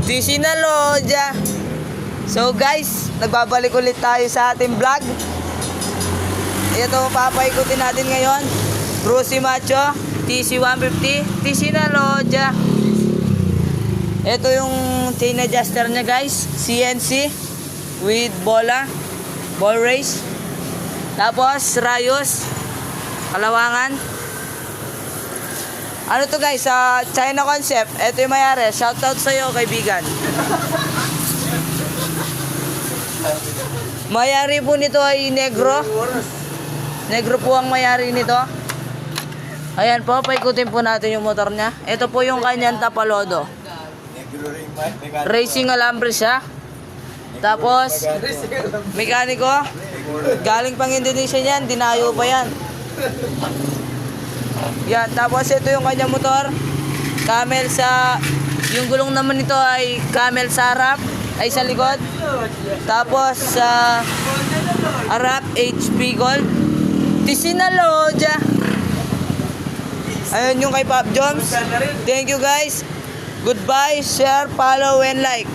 Di Sinaloja. So guys, nagbabalik ulit tayo sa ating vlog. Ito, papaikutin natin ngayon. Brucey Macho, TC150, Di Sinaloja. Ito yung chain adjuster niya guys, CNC with bola, ball race. Tapos rayos, kalawangan. Ano to guys, sa China concept. Ito yung mayari. Shoutout sa'yo kaibigan. Mayari po nito ay negro. Negro po ang mayari nito. Ayan po, paikutin po natin yung motor niya. Ito po yung kanyang tapalodo. Racing alambre siya. Tapos mekaniko. Galing pang Indonesia yan, dinayo pa yan. Yan, tapos ito yung kanyang motor. Camel sa, yung gulong naman nito ay camel sa harap, ay sa likod. Tapos sa harap, HP Gold. Di Sinaloja. Ayun yung kay Pop Joms. Thank you guys. Goodbye, share, follow, and like.